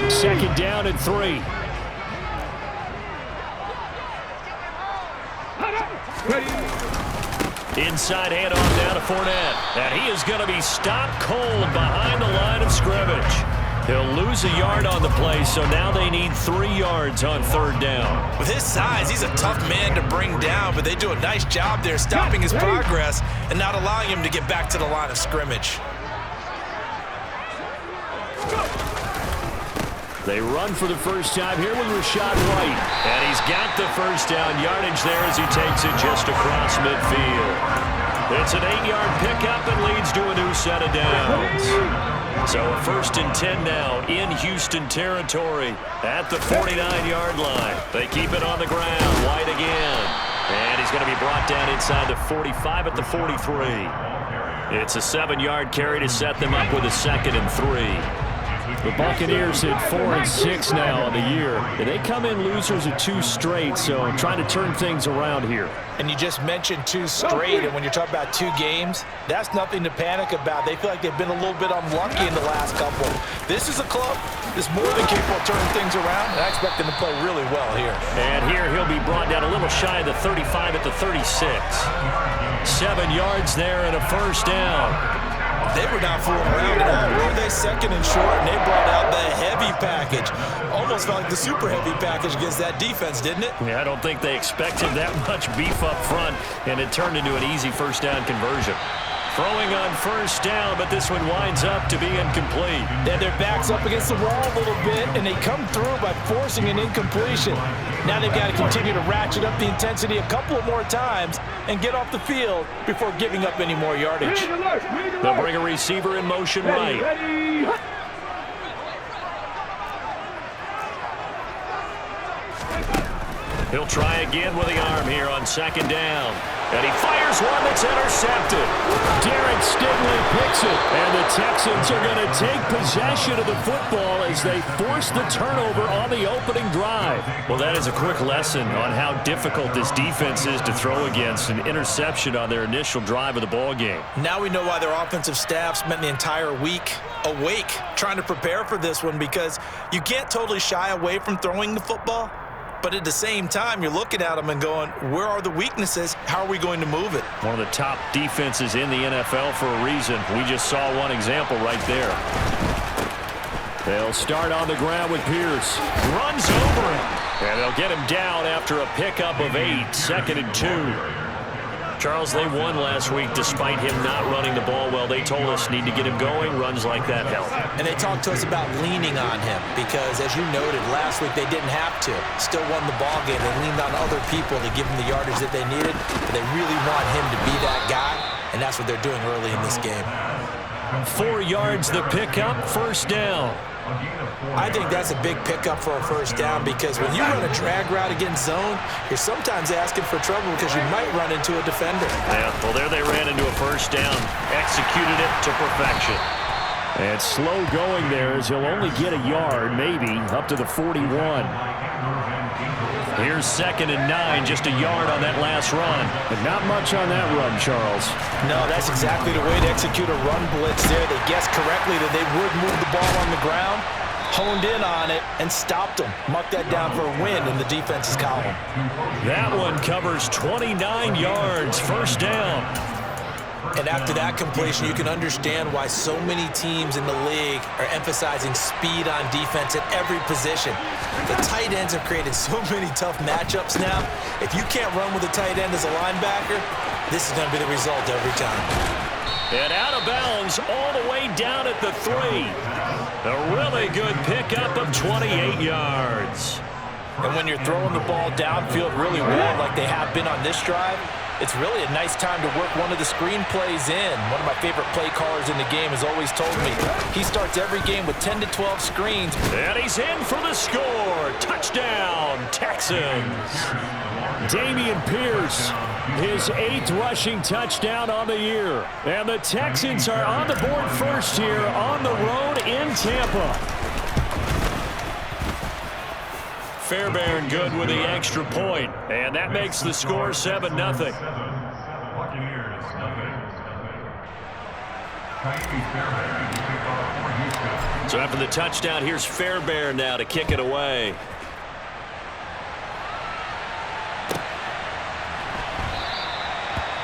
Second down and 3. Inside handoff down to Fournette. And he is going to be stopped cold behind the line of scrimmage. He'll lose a yard on the play, so now they need 3 yards on third down. With his size, he's a tough man to bring down, but they do a nice job there stopping his progress and not allowing him to get back to the line of scrimmage. They run for the first time here with Rashad White. And he's got the first down yardage there as he takes it just across midfield. It's an 8-yard pickup and leads to a new set of downs. So a 1st and 10 now in Houston territory at the 49-yard line. They keep it on the ground. White again. And he's going to be brought down inside the 45 at the 43. It's a 7-yard carry to set them up with a 2nd and 3. The Buccaneers hit 4 and 6 now on the year. And they come in losers of 2 straight, so trying to turn things around here. And you just mentioned 2 straight, and when you're talking about 2 games, that's nothing to panic about. They feel like they've been a little bit unlucky in the last couple. This is a club that's more than capable of turning things around, and I expect them to play really well here. And here he'll be brought down a little shy of the 35 at the 36. 7 yards there and a first down. They were not fooling around at all, were they? 2nd and short, and they brought out the heavy package. Almost felt like the super heavy package against that defense, didn't it? Yeah, I don't think they expected that much beef up front, and it turned into an easy first down conversion. Throwing on first down, but this one winds up to be incomplete. And their back's up against the wall a little bit, and they come through by forcing an incompletion. Now they've got to continue to ratchet up the intensity a couple of more times and get off the field before giving up any more yardage. They'll bring a receiver in motion right. He'll try again with the arm here on 2nd down. And he fires one that's intercepted. Derek Stingley picks it. And the Texans are going to take possession of the football as they force the turnover on the opening drive. Well, that is a quick lesson on how difficult this defense is to throw against. An interception on their initial drive of the ball game. Now we know why their offensive staff spent the entire week awake trying to prepare for this one, because you can't totally shy away from throwing the football. But at the same time, you're looking at them and going, where are the weaknesses? How are we going to move it? One of the top defenses in the NFL for a reason. We just saw one example right there. They'll start on the ground with Pierce. Runs over him. And they'll get him down after a pickup of 8. 2nd and 2. Charles, they won last week despite him not running the ball well. They told us need to get him going. Runs like that help. And they talked to us about leaning on him because, as you noted, last week they didn't have to. Still won the ball game. They leaned on other people to give them the yardage that they needed. But they really want him to be that guy, and that's what they're doing early in this game. 4 yards the pickup, first down. I think that's a big pickup for a first down, because when you run a drag route against zone, you're sometimes asking for trouble because you might run into a defender. Yeah, well, there they ran into a first down. Executed it to perfection. And slow going there as he'll only get a yard, maybe, up to the 41. Here's 2nd and 9, just a yard on that last run. But not much on that run, Charles. No, that's exactly the way to execute a run blitz there. They guessed correctly that they would move the ball on the ground, honed in on it, and stopped them. Mark that down for a win in the defense's column. That one covers 29 yards, first down. And after that completion, you can understand why so many teams in the league are emphasizing speed on defense at every position. The tight ends have created so many tough matchups now. If you can't run with a tight end as a linebacker, this is going to be the result every time. And out of bounds all the way down at the 3. A really good pickup of 28 yards. And when you're throwing the ball downfield really well like they have been on this drive, it's really a nice time to work one of the screen plays in. One of my favorite play callers in the game has always told me he starts every game with 10 to 12 screens. And he's in for the score. Touchdown, Texans. Dameon Pierce, his 8th rushing touchdown on the year. And the Texans are on the board first here on the road in Tampa. Fairbairn good with the extra point, and that makes the score 7-0. Buccaneers, nothing. Fairbairn, kickoff for Houston. So after the touchdown, here's Fairbairn now to kick it away.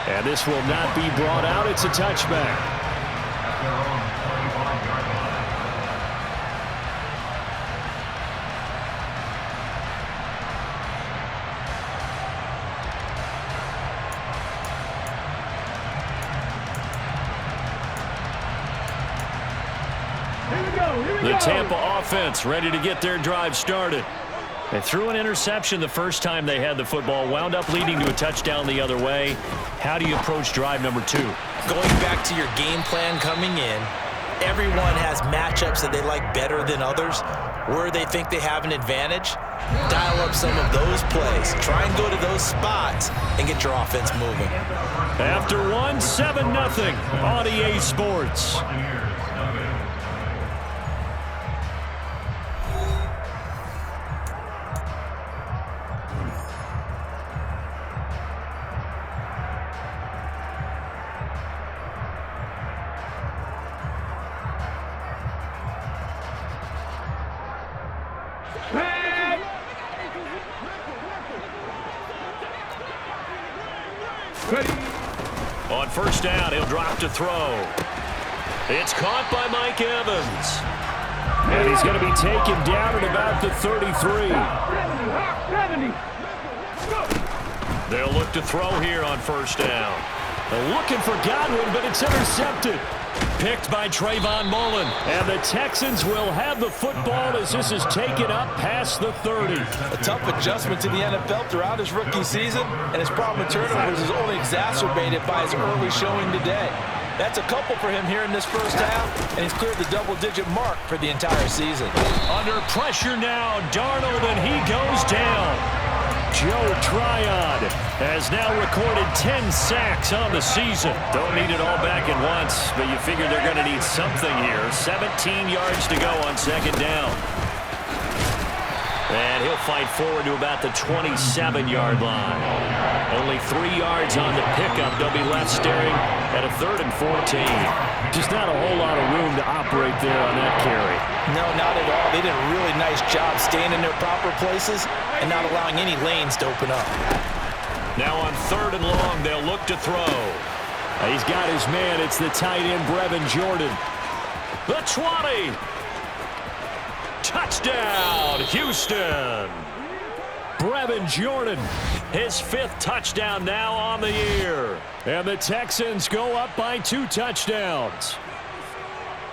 And this will not be brought out. It's a touchback. The Tampa offense ready to get their drive started. They threw an interception the first time they had the football, wound up leading to a touchdown the other way. How do you approach drive number 2? Going back to your game plan coming in, everyone has matchups that they like better than others, where they think they have an advantage. Dial up some of those plays. Try and go to those spots and get your offense moving. After 7-0 on EA Sports. On first down, he'll drop to throw. It's caught by Mike Evans. And he's going to be taken down at about the 33. They'll look to throw here on first down. They're looking for Godwin, but it's intercepted. Picked by Trayvon Mullen. And the Texans will have the football as this is taken up past the 30. A tough adjustment to the NFL throughout his rookie season, and his problem with turnovers is only exacerbated by his early showing today. That's a couple for him here in this first half, and he's cleared the double-digit mark for the entire season. Under pressure now, Darnold, and he goes down. Joe Tryon has now recorded 10 sacks on the season. Don't need it all back at once, but you figure they're going to need something here. 17 yards to go on second down. And he'll fight forward to about the 27-yard line. Only 3 yards on the pickup. They'll be left staring at a 3rd and 14. Just not a whole lot of room to operate there on that carry. No, not at all. They did a really nice job staying in their proper places and not allowing any lanes to open up. Now on 3rd and long, they'll look to throw. He's got his man. It's the tight end, Brevin Jordan. The 20. Touchdown, Houston. Brevin Jordan, his 5th touchdown now on the year. And the Texans go up by 2 touchdowns.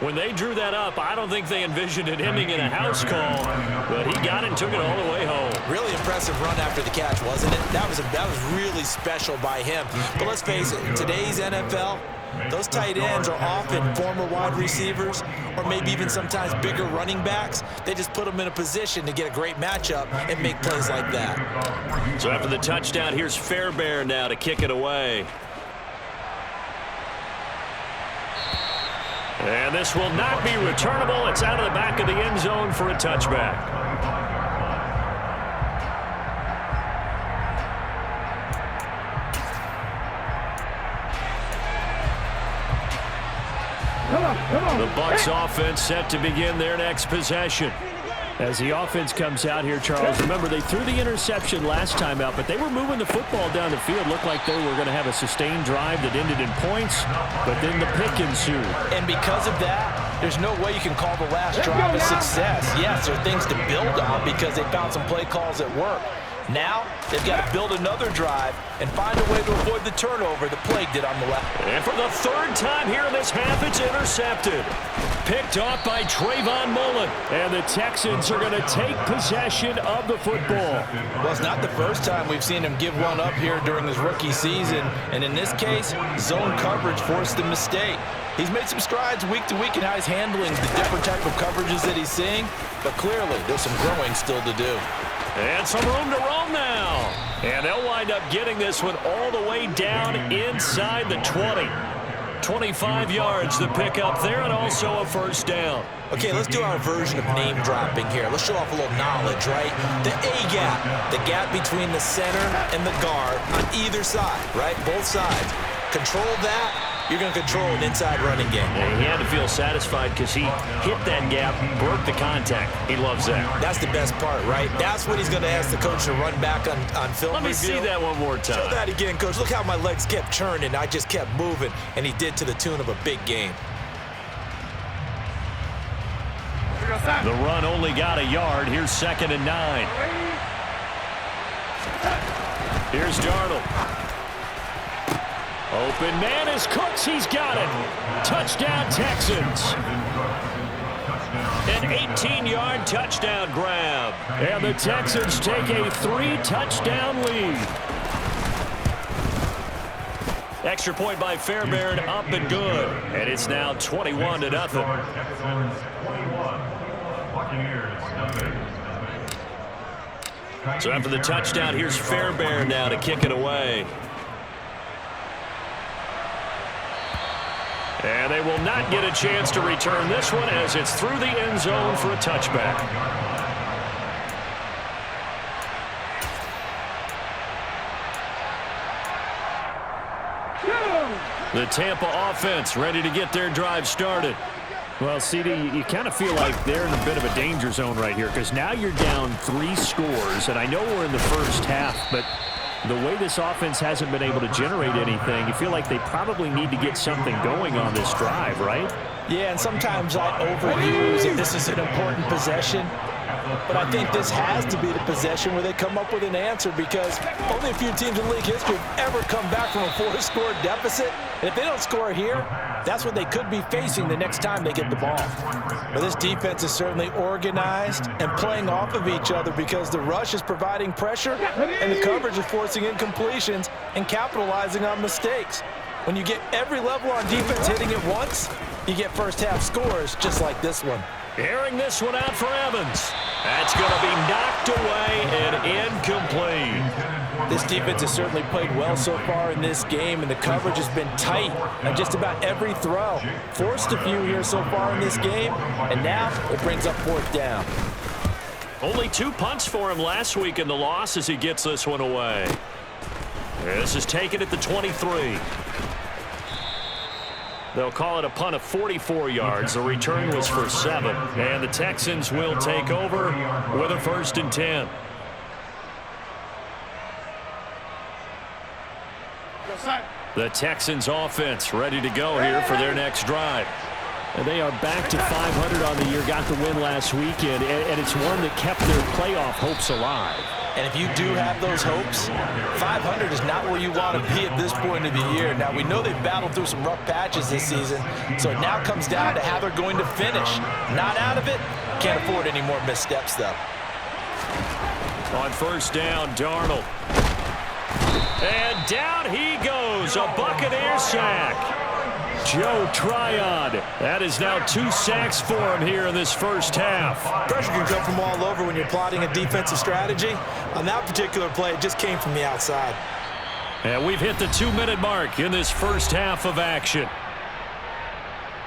When they drew that up, I don't think they envisioned it ending in a house call, but he got it and took it all the way home. Really impressive run after the catch, wasn't it? That was really special by him. But let's face it, in today's NFL, those tight ends are often former wide receivers or maybe even sometimes bigger running backs. They just put them in a position to get a great matchup and make plays like that. So after the touchdown, here's Fairbairn now to kick it away. And this will not be returnable. It's out of the back of the end zone for a touchback. The Bucs offense set to begin their next possession. As the offense comes out here, Charles, remember they threw the interception last time out, but they were moving the football down the field. Looked like they were going to have a sustained drive that ended in points, but then the pick ensued. And because of that, there's no way you can call the last drive a success. Yes, there are things to build on because they found some play calls that work. Now, they've got to build another drive and find a way to avoid the turnover the plague did on the left. And for the 3rd time here in this half, it's intercepted. Picked off by Trayvon Mullen. And the Texans are going to take possession of the football. Well, it's not the first time we've seen him give one up here during his rookie season. And in this case, zone coverage forced the mistake. He's made some strides week to week in how he's handling the different type of coverages that he's seeing. But clearly, there's some growing still to do. And some room to roam now. And they'll wind up getting this one all the way down inside the 20. 25 yards the pickup there, and also a first down. Okay, let's do our version of name dropping here. Let's show off a little knowledge, right? The A-gap, the gap between the center and the guard on either side, right? Both sides. Control that, you're going to control an inside running game. And he had to feel satisfied because he hit that gap, broke the contact. He loves that. That's the best part, right? That's what he's going to ask the coach to run back on film Let me review. see that one more time. Show that again, coach. Look how my legs kept churning. I just kept moving, and he did to the tune of a big game. The run only got a yard. Here's 2nd and 9. Here's Darnold. Open man is Cooks. He's got it. Touchdown, Texans. An 18-yard touchdown grab. And the Texans take a 3-touchdown lead. Extra point by Fairbairn, up and good. And it's now 21-0. So after the touchdown, here's Fairbairn now to kick it away. And they will not get a chance to return this one as it's through the end zone for a touchback. The Tampa offense ready to get their drive started. Well, CD, you kind of feel like they're in a bit of a danger zone right here because now you're down 3 scores, and I know we're in the first half, but the way this offense hasn't been able to generate anything, you feel like they probably need to get something going on this drive, right? Yeah, and sometimes I overuse if this is an important possession. But I think this has to be the possession where they come up with an answer because only a few teams in league history have ever come back from a 4-score deficit. And if they don't score here, that's what they could be facing the next time they get the ball. But this defense is certainly organized and playing off of each other because the rush is providing pressure and the coverage is forcing incompletions and capitalizing on mistakes. When you get every level on defense hitting it once, you get first-half scores just like this one. Airing this one out for Evans. That's going to be knocked away and incomplete. This defense has certainly played well so far in this game, and the coverage has been tight on just about every throw. Forced a few here so far in this game, and now it brings up 4th down. Only 2 punts for him last week in the loss as he gets this one away. This is taken at the 23. They'll call it a punt of 44 yards. The return was for 7. And the Texans will take over with a 1st and 10. The Texans offense ready to go here for their next drive. And they are back to 500 on the year, got the win last weekend, and it's one that kept their playoff hopes alive. And if you do have those hopes, 500 is not where you want to be at this point of the year. Now, we know they've battled through some rough patches this season, so it now comes down to how they're going to finish. Not out of it. Can't afford any more missteps, though. On 1st down, Darnold. And down he goes, a Buccaneer sack. Joe Tryon. That is now 2 sacks for him here in this first half. Pressure can come from all over when you're plotting a defensive strategy. On that particular play, it just came from the outside. And we've hit the 2-minute mark in this first half of action.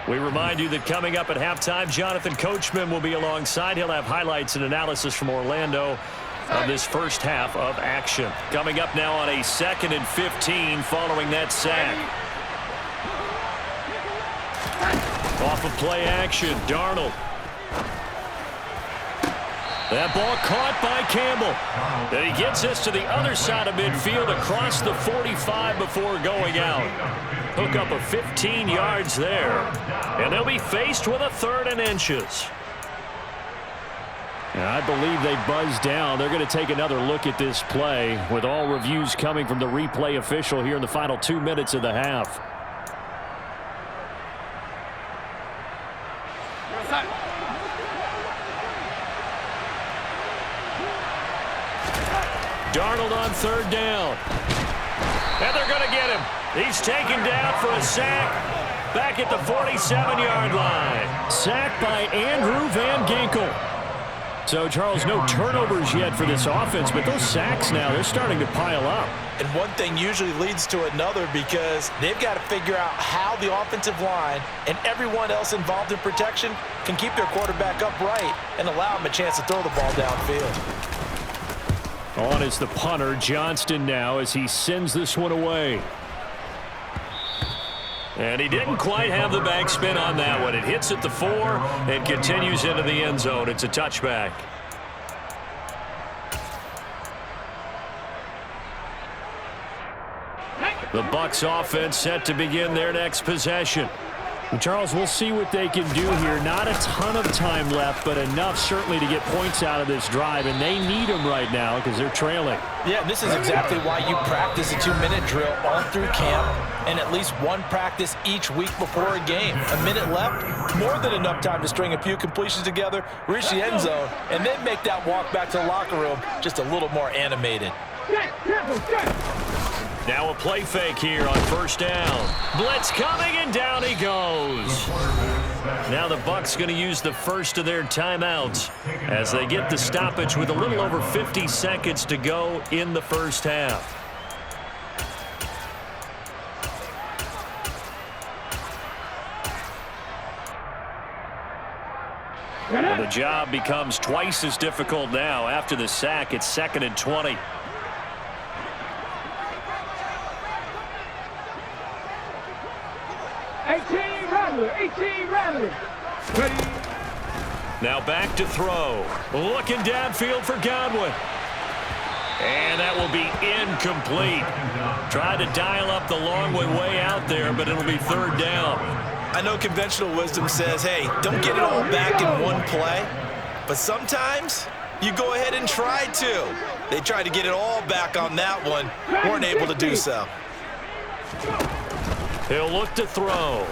We remind you that coming up at halftime, Jonathan Coachman will be alongside. He'll have highlights and analysis from Orlando of this first half of action. Coming up now on a 2nd and 15 following that sack. Off of play action, Darnold. That ball caught by Campbell. And he gets this to the other side of midfield across the 45 before going out. Hook up of 15 yards there. And they'll be faced with a 3rd and inches. And I believe they buzzed down. They're going to take another look at this play with all reviews coming from the replay official here in the final 2 minutes of the half. Darnold on 3rd down. And they're going to get him. He's taken down for a sack back at the 47-yard line. Sacked by Andrew Van Ginkel. So, Charles, no turnovers yet for this offense, but those sacks now, they're starting to pile up. And one thing usually leads to another because they've got to figure out how the offensive line and everyone else involved in protection can keep their quarterback upright and allow him a chance to throw the ball downfield. On is the punter, Johnston now, as he sends this one away. And he didn't quite have the backspin on that one. It hits at the 4 and continues into the end zone. It's a touchback. The Bucs offense set to begin their next possession. And Charles, we'll see what they can do here. Not a ton of time left, but enough certainly to get points out of this drive, and they need them right now because they're trailing. Yeah, this is exactly why you practice a 2-minute drill all through camp and at least one practice each week before a game. A minute left, more than enough time to string a few completions together, reach the end zone, and then make that walk back to the locker room just a little more animated. Now a play fake here on first down. Blitz coming, and down he goes. Now the Bucs going to use the first of their timeouts as they get the stoppage with a little over 50 seconds to go in the first half. Well, the job becomes twice as difficult now. After the sack, it's 2nd and 20. Now back to throw. Looking downfield for Godwin. And that will be incomplete. Tried to dial up the long way out there, but it'll be 3rd down. I know conventional wisdom says, hey, don't get it all back in one play. But sometimes you go ahead and try to. They tried to get it all back on that one. Weren't able to do so. He'll look to throw.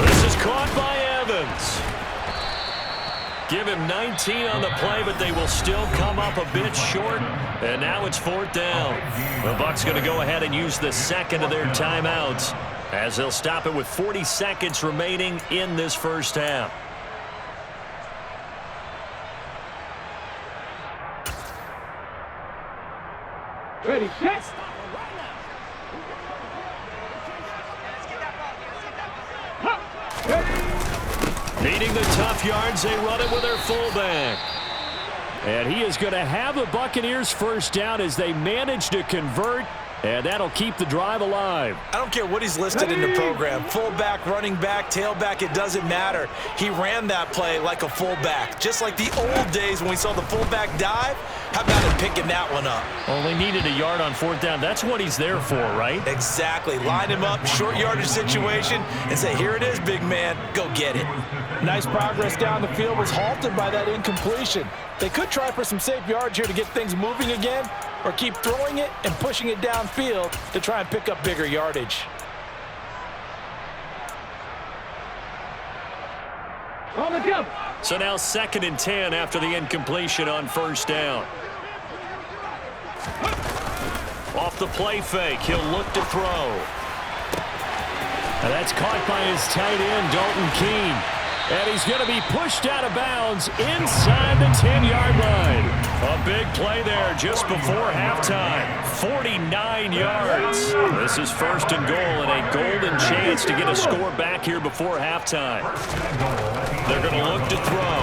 This is caught by Evans. Give him 19 on the play, but they will still come up a bit short. And now it's 4th down. The Bucs going to go ahead and use the second of their timeouts as they'll stop it with 40 seconds remaining in this first half. Ready, set. Needing the tough yards, they run it with their fullback. And he is going to have the Buccaneers first down as they manage to convert, and that'll keep the drive alive. I don't care what he's listed in the program. Fullback, running back, tailback, it doesn't matter. He ran that play like a fullback, just like the old days when we saw the fullback dive. How about him picking that one up? Only needed a yard on 4th down. That's what he's there for, right? Exactly. Line him up, short yardage situation, and say, here it is, big man. Go get it. Nice progress down the field was halted by that incompletion. They could try for some safe yards here to get things moving again, or keep throwing it and pushing it downfield to try and pick up bigger yardage. On the jump. So now 2nd and 10 after the incompletion on first down. Off the play fake, he'll look to throw. And that's caught by his tight end, Dalton Keene. And he's going to be pushed out of bounds inside the 10-yard line. A big play there just before halftime. 49 yards. This is 1st and goal and a golden chance to get a score back here before halftime. They're going to look to throw.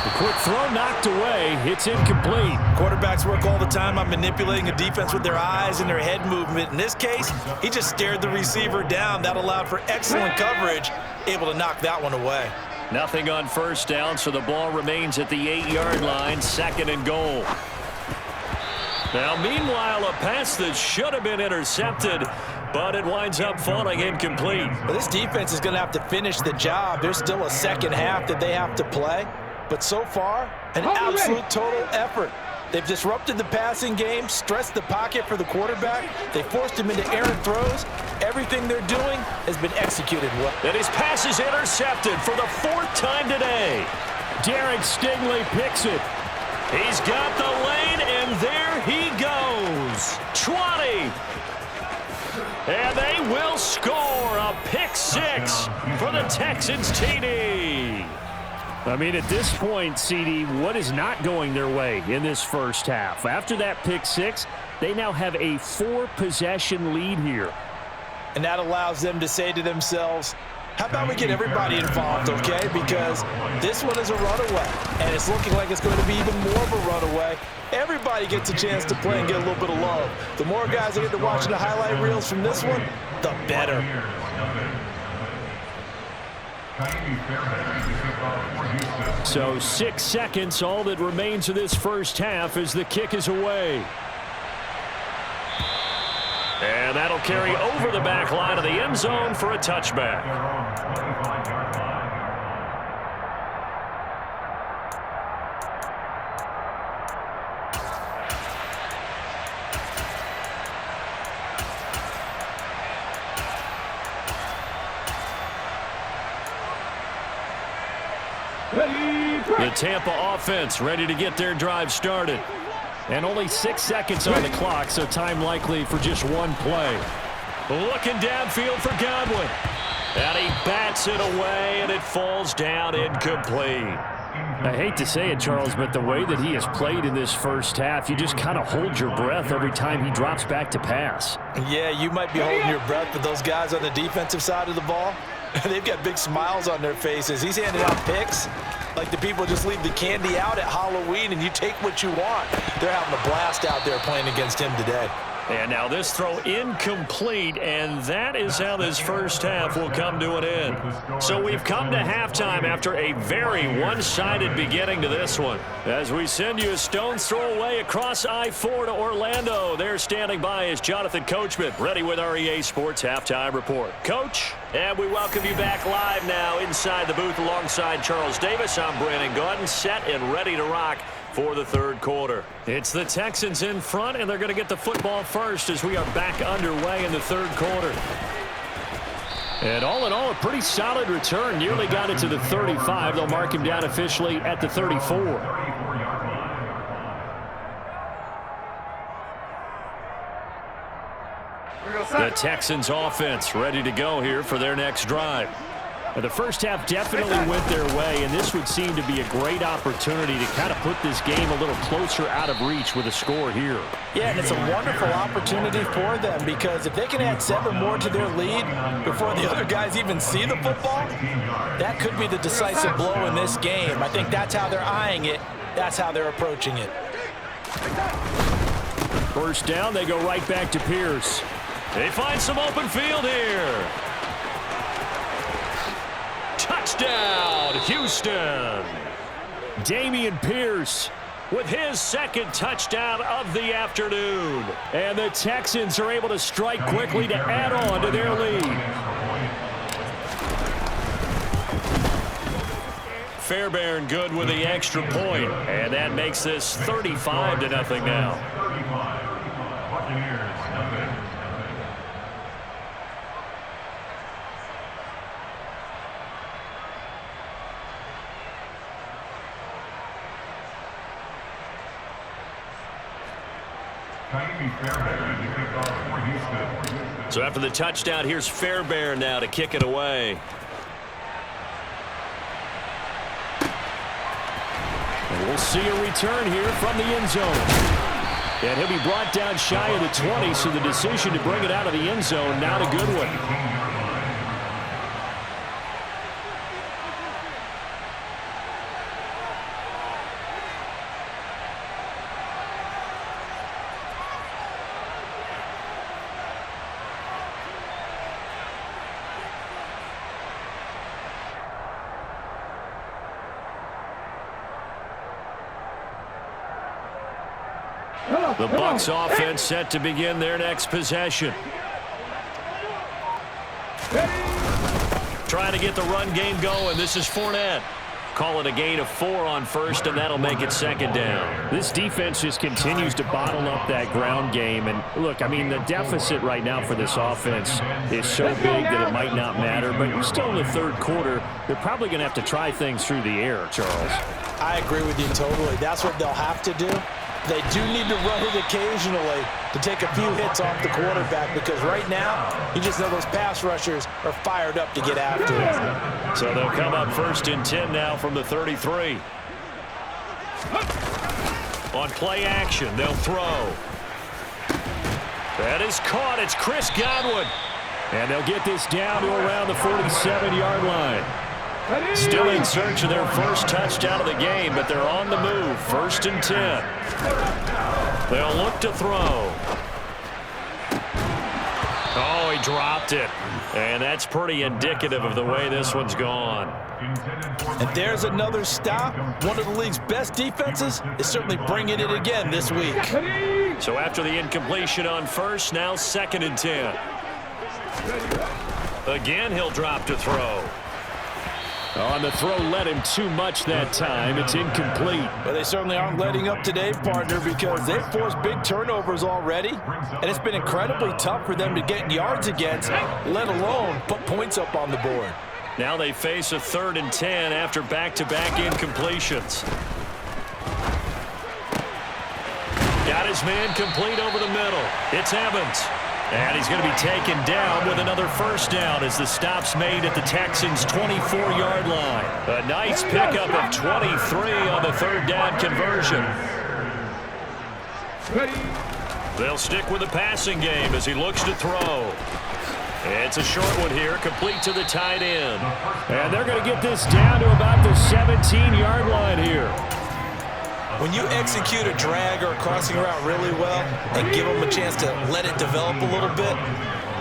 The quick throw knocked away. It's incomplete. Quarterbacks work all the time on manipulating a defense with their eyes and their head movement. In this case, he just stared the receiver down. That allowed for excellent coverage, able to knock that one away. Nothing on first down, so the ball remains at the 8-yard line, 2nd and goal. Now, meanwhile, a pass that should have been intercepted, but it winds up falling incomplete. Well, this defense is going to have to finish the job. There's still a second half that they have to play, but so far, an absolute total effort. They've disrupted the passing game, stressed the pocket for the quarterback. They forced him into errant throws. Everything they're doing has been executed well. And his pass is intercepted for the 4th time today. Derek Stingley picks it. He's got the lane, and there he goes. 20. And they will score a pick 6 for the Texans TD. I mean, at this point, CD, what is not going their way in this first half? After that pick 6, they now have a 4-possession lead here. And that allows them to say to themselves, how about we get everybody involved, okay? Because this one is a runaway, and it's looking like it's going to be even more of a runaway. Everybody gets a chance to play and get a little bit of love. The more guys that get to watch the highlight reels from this one, the better. So 6 seconds, all that remains of this first half as the kick is away. And that'll carry over the back line of the end zone for a touchback. The Tampa offense ready to get their drive started. And only 6 seconds on the clock, so time likely for just one play. Looking downfield for Godwin. And he bats it away, and it falls down incomplete. I hate to say it, Charles, but the way that he has played in this first half, you just kind of hold your breath every time he drops back to pass. Yeah, you might be holding your breath, but those guys on the defensive side of the ball, they've got big smiles on their faces. He's handing out picks like the people just leave the candy out at Halloween and you take what you want. They're having a blast out there playing against him today. And now this throw incomplete, and that is how this first half will come to an end. So we've come to halftime after a very one-sided beginning to this one. As we send you a stone's throw away across I-4 to Orlando, there standing by is Jonathan Coachman, ready with our EA Sports Halftime Report. Coach, and we welcome you back live now inside the booth alongside Charles Davis. I'm Brandon Gaudin, set and ready to rock for the third quarter. It's the Texans in front, and they're going to get the football first as we are back underway in the third quarter. And all in all, a pretty solid return. Nearly got it to the 35. They'll mark him down officially at the 34. The Texans offense ready to go here for their next drive. The first half definitely went their way, and this would seem to be a great opportunity to kind of put this game a little closer out of reach with a score here. Yeah, and it's a wonderful opportunity for them because if they can add 7 more to their lead before the other guys even see the football, that could be the decisive blow in this game. I think that's how they're eyeing it. That's how they're approaching it. First down, they go right back to Pierce. They find some open field here. Touchdown, Houston. Dameon Pierce with his second touchdown of the afternoon. And the Texans are able to strike quickly to add on to their lead. Fairbairn good with the extra point, and that makes this 35-0 now. So after the touchdown, here's Fairbairn now to kick it away. And we'll see a return here from the end zone. And he'll be brought down shy of the 20, so the decision to bring it out of the end zone, not a good one. The Bucs offense set to begin their next possession. Trying to get the run game going. This is Fournette. Call it a gain of 4 on first, and that'll make it second down. This defense just continues to bottle up that ground game. And look, I mean, the deficit right now for this offense is so big that it might not matter. But you're still in the third quarter. They're probably going to have to try things through the air, Charles. I agree with you totally. That's what they'll have to do. They do need to run it occasionally to take a few hits off the quarterback because right now, you just know those pass rushers are fired up to get after it. So they'll come up first and 10 now from the 33. On play action, they'll throw. That is caught. It's Chris Godwin. And they'll get this down to around the 47-yard line. Still in search of their first touchdown of the game, but they're on the move. First and 10. They'll look to throw. Oh, he dropped it. And that's pretty indicative of the way this one's gone. And there's another stop. One of the league's best defenses is certainly bringing it again this week. So after the incompletion on first, now 2nd and 10. Again, he'll drop to throw. On the throw led him too much that time. It's incomplete. But they certainly aren't letting up today, partner, because they've forced big turnovers already. And it's been incredibly tough for them to get yards against, let alone put points up on the board. Now they face a 3rd and 10 after back-to-back incompletions. Got his man complete over the middle. It's Evans. And he's going to be taken down with another first down as the stop's made at the Texans' 24-yard line. A nice pickup of 23 on the 3rd down conversion. They'll stick with the passing game as he looks to throw. It's a short one here, complete to the tight end. And they're going to get this down to about the 17-yard line here. When you execute a drag or a crossing route really well and give them a chance to let it develop a little bit,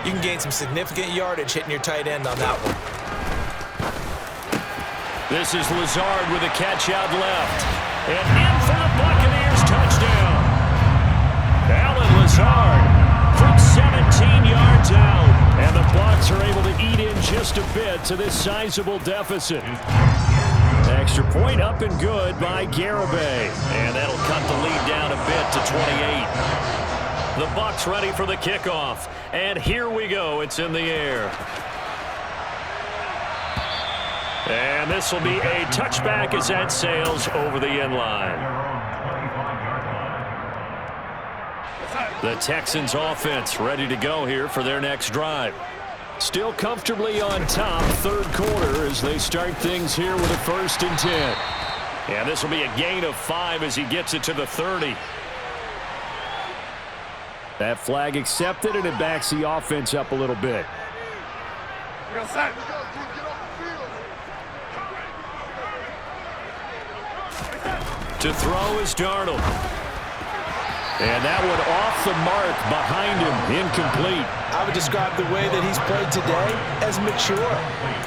you can gain some significant yardage hitting your tight end on that one. This is Lazard with a catch out left. And in for the Buccaneers touchdown. Alan Lazard from 17 yards out. And the Bucs are able to eat in just a bit to this sizable deficit. Extra point up and good by Garibay. And that'll cut the lead down a bit to 28. The Bucs ready for the kickoff. And here we go. It's in the air. And this will be a touchback as that sails over the end line. The Texans offense ready to go here for their next drive. Still comfortably on top, 3rd quarter as they start things here with a 1st and 10. And this will be a gain of 5 as he gets it to the 30. That flag accepted, and it backs the offense up a little bit. To throw is Darnold. And that one off the mark behind him, incomplete. I would describe the way that he's played today as mature.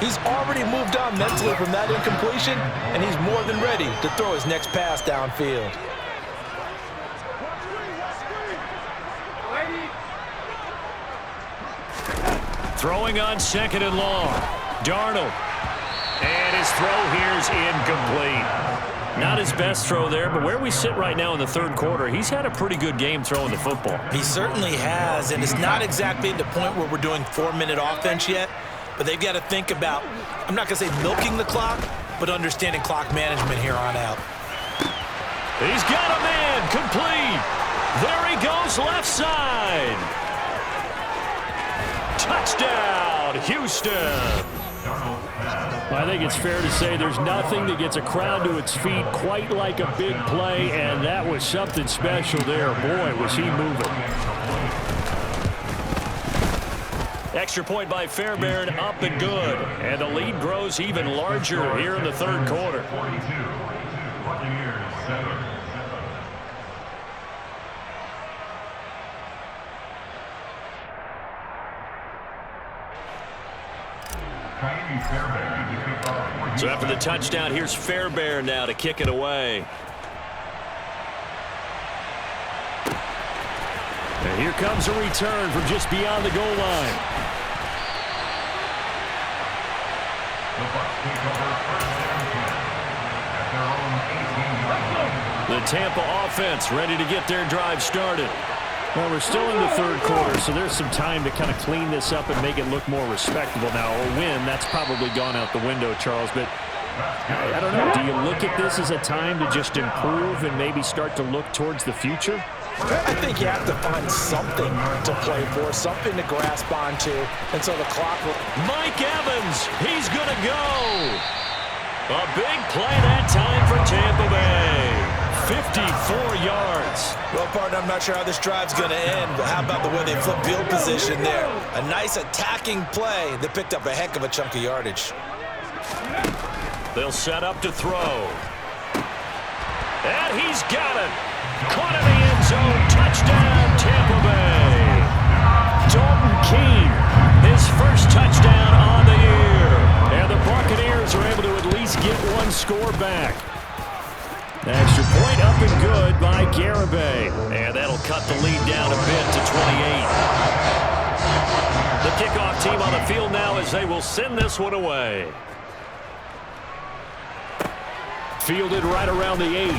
He's already moved on mentally from that incompletion, and he's more than ready to throw his next pass downfield. Throwing on 2nd and long. Darnold. And his throw here is incomplete. Not his best throw there, but where we sit right now in the 3rd quarter, he's had a pretty good game throwing the football. He certainly has, and it's not exactly at the point where we're doing 4-minute offense yet, but they've got to think about, I'm not going to say milking the clock, but understanding clock management here on out. He's got a man complete. There he goes left side. Touchdown, Houston. I think it's fair to say there's nothing that gets a crowd to its feet quite like a big play, and that was something special there. Boy, was he moving. Extra point by Fairbairn, up and good. And the lead grows even larger here in the 3rd quarter. So after the touchdown, here's Fairbairn now to kick it away. And here comes a return from just beyond the goal line. The Tampa offense ready to get their drive started. Well, we're still in the 3rd quarter, so there's some time to kind of clean this up and make it look more respectable now. A win, that's probably gone out the window, Charles, but I don't know. Do you look at this as a time to just improve and maybe start to look towards the future? I think you have to find something to play for, something to grasp onto, and so the clock will... Mike Evans, he's going to go. A big play that time for Tampa Bay. 54 yards. Well, partner, I'm not sure how this drive's going to end, but how about the way they flip field position there? A nice attacking play that picked up a heck of a chunk of yardage. They'll set up to throw. And he's got it. Caught in the end zone. Touchdown, Tampa Bay. Dalton Keen, his first touchdown on the year. And the Buccaneers are able to at least get one score back. Extra point up and good by Garibay. And that'll cut the lead down a bit to 28. The kickoff team on the field now as they will send this one away. Fielded right around the 8.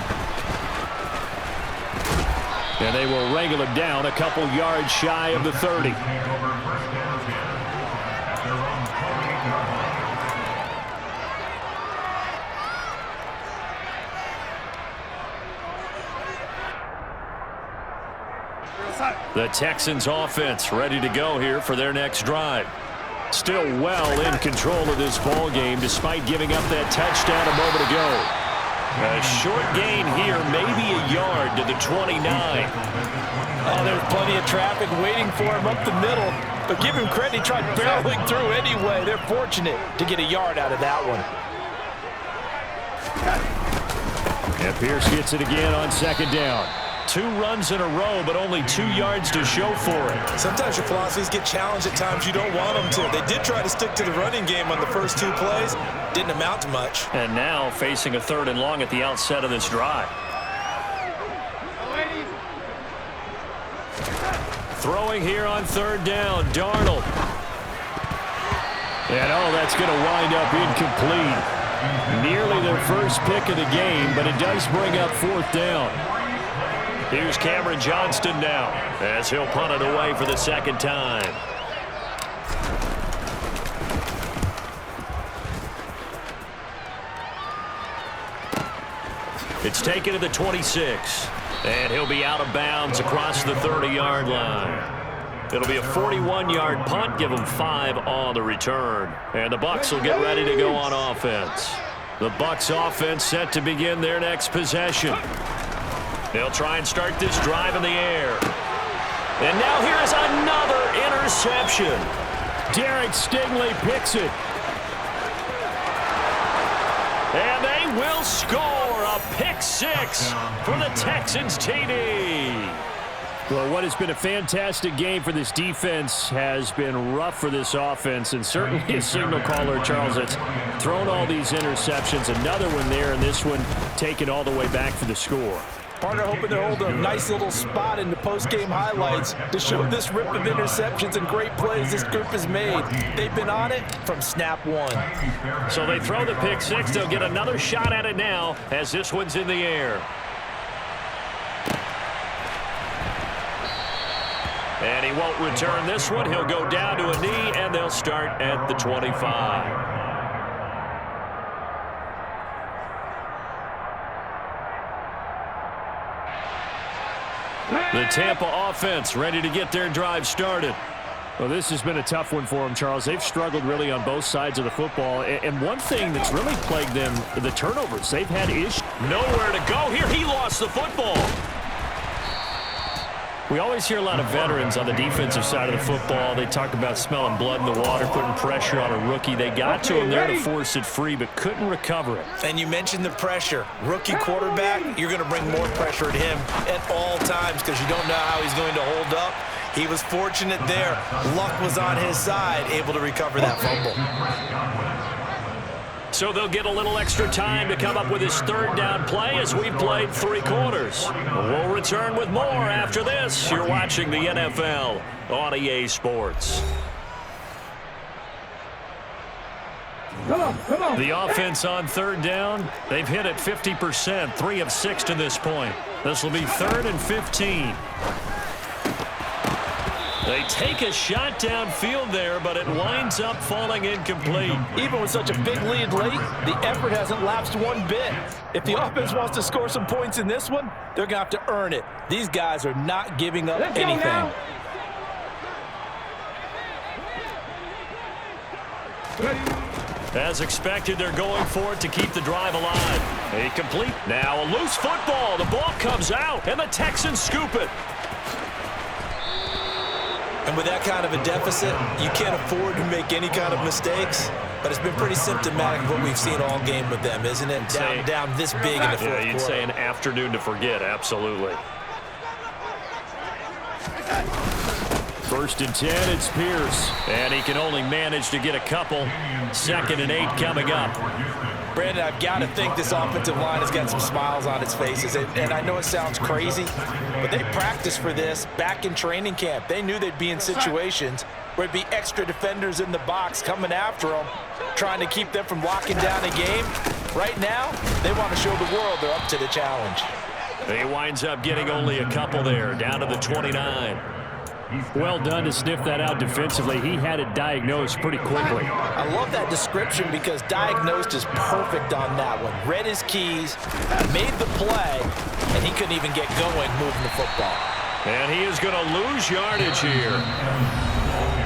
And they will wrangle him down a couple yards shy of the 30. The Texans offense ready to go here for their next drive. Still well in control of this ball game despite giving up that touchdown a moment ago. A short gain here, maybe a yard to the 29. Oh, there's plenty of traffic waiting for him up the middle. But give him credit, he tried barreling through anyway. They're fortunate to get a yard out of that one. And Pierce gets it again on second down. 2 runs in a row, but only 2 yards to show for it. Sometimes your philosophies get challenged at times you don't want them to. They did try to stick to the running game on the first 2 plays. Didn't amount to much. And now facing a 3rd and long at the outset of this drive. Throwing here on 3rd down, Darnold. And oh, that's going to wind up incomplete. Nearly their first pick of the game, but it does bring up 4th down. Here's Cameron Johnston now as he'll punt it away for the 2nd time. It's taken to the 26. And he'll be out of bounds across the 30-yard line. It'll be a 41-yard punt, give them 5 on the return. And the Bucs will get ready to go on offense. The Bucs offense set to begin their next possession. They'll try and start this drive in the air. And now here is another interception. Derek Stingley picks it. And they will score a pick 6 for the Texans TD. Well, what has been a fantastic game for this defense has been rough for this offense, and certainly a signal caller, Charles, that's thrown all these interceptions. Another one there, and this one taken all the way back for the score. Partner hoping to hold a nice little spot in the post-game highlights to show this rip of interceptions and great plays this group has made. They've been on it from snap 1. So they throw the pick 6. They'll get another shot at it now as this one's in the air. And he won't return this one. He'll go down to a knee, and they'll start at the 25. The Tampa offense ready to get their drive started. Well, this has been a tough one for them, Charles. They've struggled really on both sides of the football. And one thing that's really plagued them, the turnovers. They've had issues. Nowhere to go here. He lost the football. We always hear a lot of veterans on the defensive side of the football. They talk about smelling blood in the water, putting pressure on a rookie. They got to him there to force it free, but couldn't recover it. And you mentioned the pressure. Rookie quarterback, you're going to bring more pressure at him at all times because you don't know how he's going to hold up. He was fortunate there. Luck was on his side, able to recover that fumble. So they'll get a little extra time to come up with his 3rd down play as we played 3 quarters. We'll return with more after this. You're watching the NFL on EA Sports. Come on. The offense on 3rd down, they've hit it 50%, 3 of 6 to this point. This will be 3rd and 15. They take a shot downfield there, but it winds up falling incomplete. Even with such a big lead late, the effort hasn't lapsed one bit. If the offense wants to score some points in this one, they're going to have to earn it. These guys are not giving up anything. As expected, they're going for it to keep the drive alive. A complete. Now a loose football. The ball comes out, and the Texans scoop it. And with that kind of a deficit, you can't afford to make any kind of mistakes. But it's been pretty symptomatic of what we've seen all game with them, isn't it? Down this big in the fourth quarter. Yeah, you'd say an afternoon to forget, absolutely. First and 10, it's Pierce. And he can only manage to get a couple. 2nd and 8 coming up. Brandon, I've got to think this offensive line has got some smiles on its faces. And I know it sounds crazy, but they practiced for this back in training camp. They knew they'd be in situations where it'd be extra defenders in the box coming after them, trying to keep them from locking down a game. Right now, they want to show the world they're up to the challenge. He winds up getting only a couple there, down to the 29. Well done to sniff that out defensively. He had it diagnosed pretty quickly. I love that description because diagnosed is perfect on that one. Read his keys, made the play, and he couldn't even get going moving the football. And he is going to lose yardage here.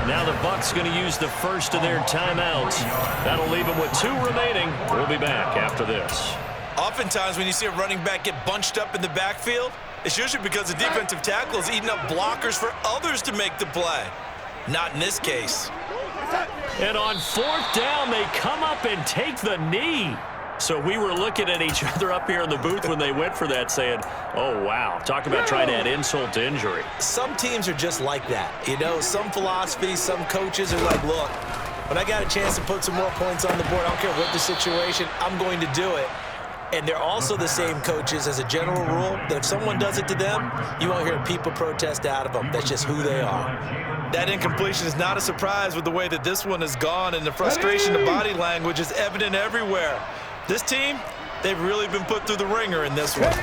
Now the Bucs going to use the first of their timeouts. That'll leave him with 2 remaining. We'll be back after this. Oftentimes when you see a running back get bunched up in the backfield, it's usually because the defensive tackle is eating up blockers for others to make the play. Not in this case. And on 4th down, they come up and take the knee. So we were looking at each other up here in the booth when they went for that saying, oh, wow, talk about trying to add insult to injury. Some teams are just like that. You know, some philosophies, some coaches are like, look, when I got a chance to put some more points on the board, I don't care what the situation, I'm going to do it. And they're also the same coaches as a general rule that if someone does it to them, you won't hear people protest out of them. That's just who they are. That incompletion is not a surprise with the way that this one has gone, and the frustration of body language is evident everywhere. This team, they've really been put through the ringer in this one.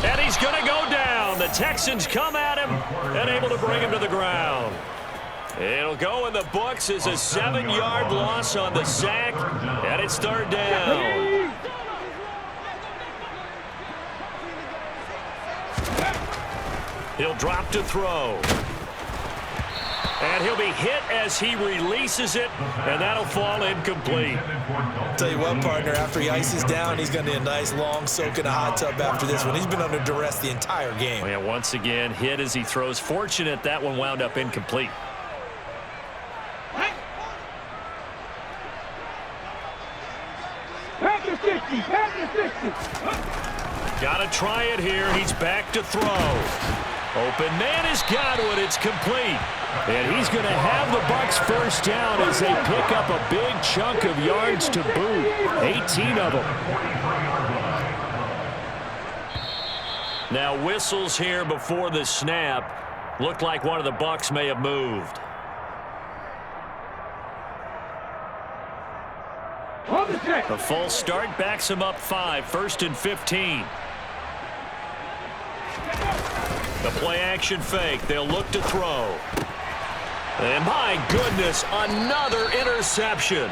And he's going to go down. The Texans come at him and able to bring him to the ground. It'll go in the books as a 7-yard loss on the sack, and it's 3rd down. He'll drop to throw. And he'll be hit as he releases it, and that'll fall incomplete. Tell you what, partner, after he ices down, he's going to need a nice long soak in a hot tub after this one. He's been under duress the entire game. And once again, hit as he throws. Fortunate that one wound up incomplete. Got to try it here. He's back to throw. Open man has got it. It's complete. And he's going to have the Bucs first down as they pick up a big chunk of yards to boot. 18 of them. Now whistles here before the snap. Looked like one of the Bucs may have moved. A full start backs him up 5. 1st and 15. The play action fake. They'll look to throw. And my goodness, another interception.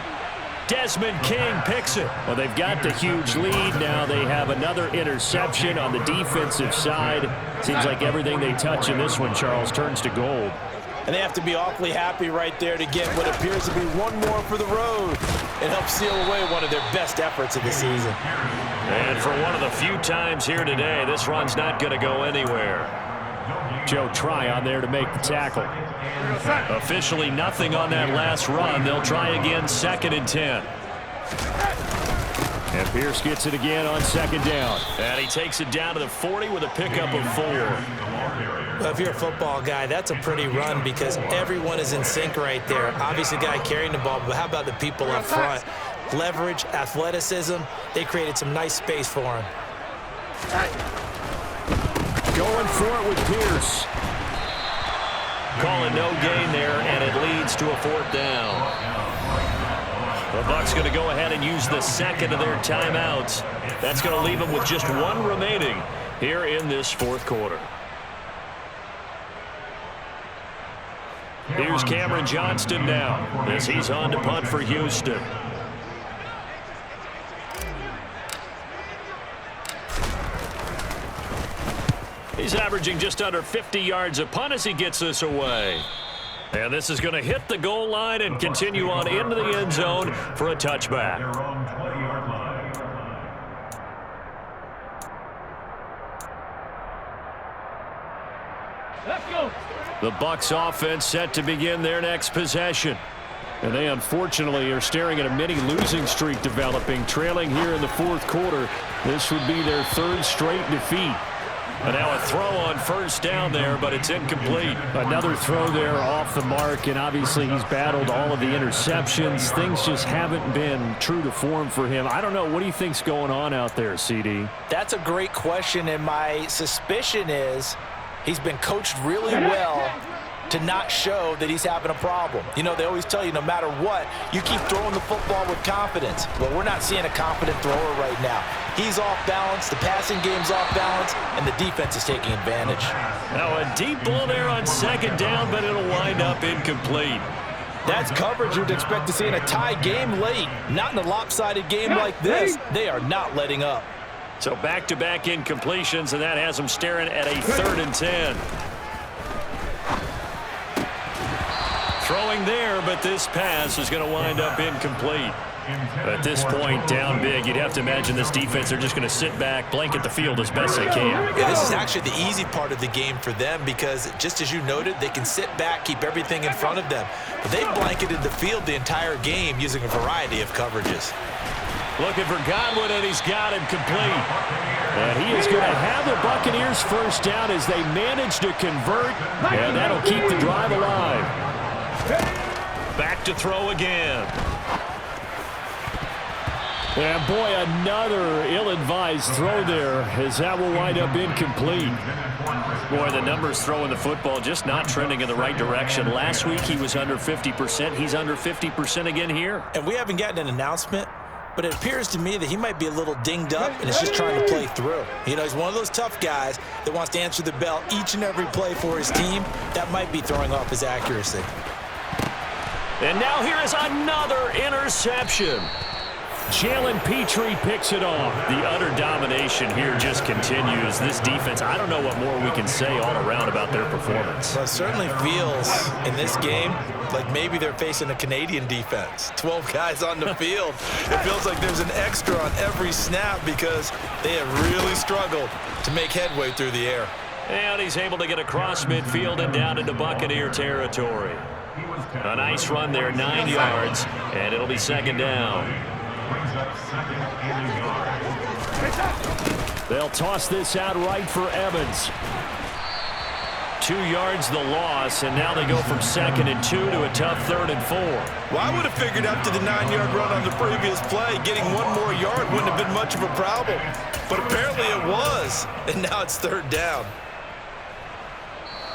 Desmond King picks it. Well, they've got the huge lead. Now they have another interception on the defensive side. Seems like everything they touch in this one, Charles, turns to gold. And they have to be awfully happy right there to get what appears to be one more for the road and help seal away one of their best efforts of the season. And for one of the few times here today, this run's not going to go anywhere. Joe Tryon there to make the tackle. Officially nothing on that last run. They'll try again 2nd and 10. And Pierce gets it again on 2nd down. And he takes it down to the 40 with a pickup of 4. Well, if you're a football guy, that's a pretty run because everyone is in sync right there. Obviously, the guy carrying the ball, but how about the people up front? Leverage, athleticism, they created some nice space for him. Going for it with Pierce. Calling no gain there, and it leads to a 4th down. The Bucs going to go ahead and use the 2nd of their timeouts. That's going to leave them with just 1 remaining here in this 4th quarter. Here's Cameron Johnston now as he's on to punt for Houston. He's averaging just under 50 yards a punt as he gets this away. And this is going to hit the goal line and continue on into the end zone for a touchback. Let's go. The Bucs offense set to begin their next possession. And they unfortunately are staring at a mini losing streak developing, trailing here in the 4th quarter. This would be their 3rd straight defeat. And now a throw on first down there, but it's incomplete. Another throw there off the mark, and obviously he's battled all of the interceptions. Things just haven't been true to form for him. I don't know. What do you think's going on out there, CD? That's a great question, and my suspicion is he's been coached really well to not show that he's having a problem. You know, they always tell you no matter what, you keep throwing the football with confidence. Well, we're not seeing a confident thrower right now. He's off balance, the passing game's off balance, and the defense is taking advantage. Now a deep ball there on second down, but it'll wind up incomplete. That's coverage you'd expect to see in a tie game late. Not in a lopsided game like this. They are not letting up. So back-to-back incompletions, and that has them staring at a 3rd and 10. Throwing there, but this pass is going to wind up incomplete. At this point, down big, you'd have to imagine this defense, they're just going to sit back, blanket the field as best they can. Yeah, this is actually the easy part of the game for them because, just as you noted, they can sit back, keep everything in front of them. But they've blanketed the field the entire game using a variety of coverages. Looking for Godwin, and he's got him complete. And he is going to have the Buccaneers first down as they manage to convert, and that'll keep the drive alive. Back to throw again. And boy, another ill-advised throw there as that will wind up incomplete. Boy, the numbers throwing the football just not trending in the right direction. Last week he was under 50%. He's under 50% again here. And we haven't gotten an announcement, but it appears to me that he might be a little dinged up and is just trying to play through. You know, he's one of those tough guys that wants to answer the bell each and every play for his team. That might be throwing off his accuracy. And now here is another interception. Jalen Petrie picks it off. The utter domination here just continues. This defense, I don't know what more we can say all around about their performance. Well, it certainly feels in this game like maybe they're facing a Canadian defense. 12 guys on the field. It feels like there's an extra on every snap because they have really struggled to make headway through the air. And he's able to get across midfield and down into Buccaneer territory. A nice run there, 9 yards, and it'll be second down. They'll toss this out right for Evans. 2 yards the loss, and now they go from 2nd and 2 to a tough 3rd and 4. Well, I would have figured after the 9-yard run on the previous play, getting one more yard wouldn't have been much of a problem. But apparently it was, and now it's 3rd down.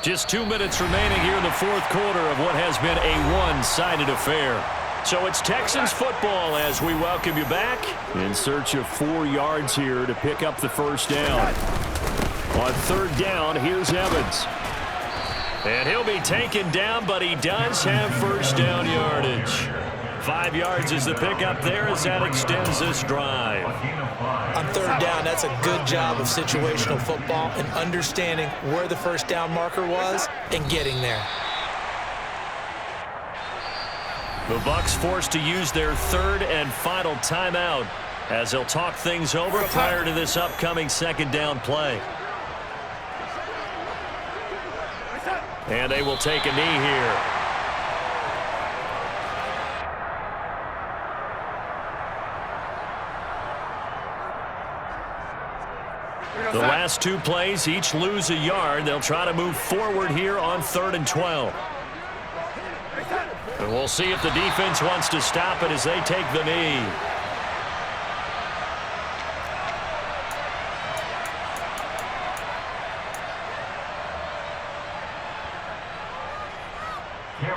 Just 2 minutes remaining here in the 4th quarter of what has been a one-sided affair. So it's Texans football as we welcome you back. In search of 4 yards here to pick up the first down. On 3rd down, here's Evans. And he'll be taken down, but he does have first down yardage. 5 yards is the pickup there as that extends this drive. On 3rd down, that's a good job of situational football and understanding where the first down marker was and getting there. The Bucs forced to use their 3rd and final timeout as they'll talk things over prior to this upcoming 2nd down play. And they will take a knee here. The last 2 plays each lose a yard. They'll try to move forward here on 3rd and 12. And we'll see if the defense wants to stop it as they take the knee.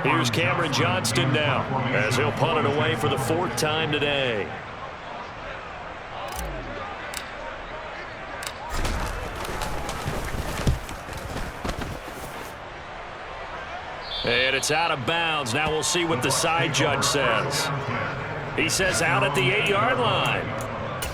Here's Cameron Johnston now as he'll punt it away for the 4th time today. And it's out of bounds. Now we'll see what the side judge says. He says out at the 8-yard line.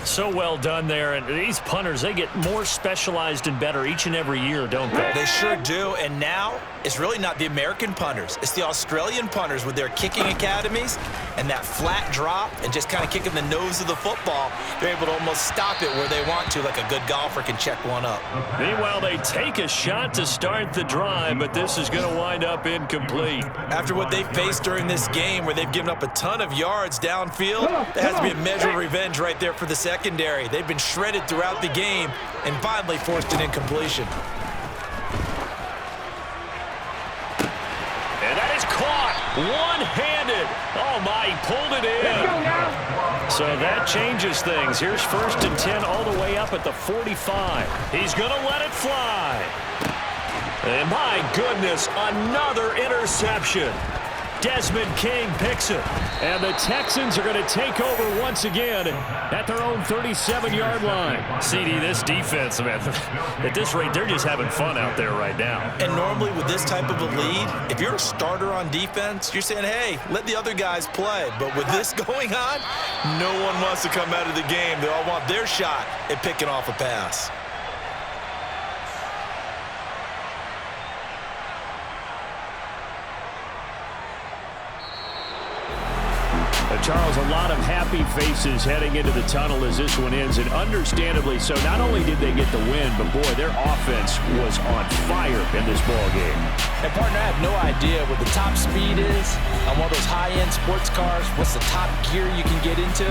So well done there. And these punters, they get more specialized and better each and every year, don't they? They sure do. And now it's really not the American punters. It's the Australian punters with their kicking academies. And that flat drop and just kind of kicking the nose of the football, they're able to almost stop it where they want to, like a good golfer can check one up. Meanwhile, they take a shot to start the drive, but this is going to wind up incomplete. After what they faced during this game where they've given up a ton of yards downfield, there has to be a measure of revenge right there for the secondary. They've been shredded throughout the game and finally forced an incompletion. And that is caught one-handed. Oh, my, he pulled it in. So that changes things. Here's 1st and 10 all the way up at the 45. He's going to let it fly. And my goodness, another interception. Desmond King picks it. And the Texans are going to take over once again at their own 37-yard line. CD, this defense, man, at this rate, they're just having fun out there right now. And normally with this type of a lead, if you're a starter on defense, you're saying, hey, let the other guys play. But with this going on, no one wants to come out of the game. They all want their shot at picking off a pass. Charles, a lot of happy faces heading into the tunnel as this one ends, and understandably so. Not only did they get the win, but, boy, their offense was on fire in this ball game. And, partner, I have no idea what the top speed is on one of those high-end sports cars. What's the top gear you can get into?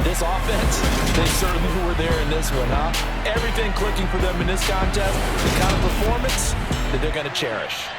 This offense, they certainly were there in this one, huh? Everything clicking for them in this contest, the kind of performance that they're going to cherish.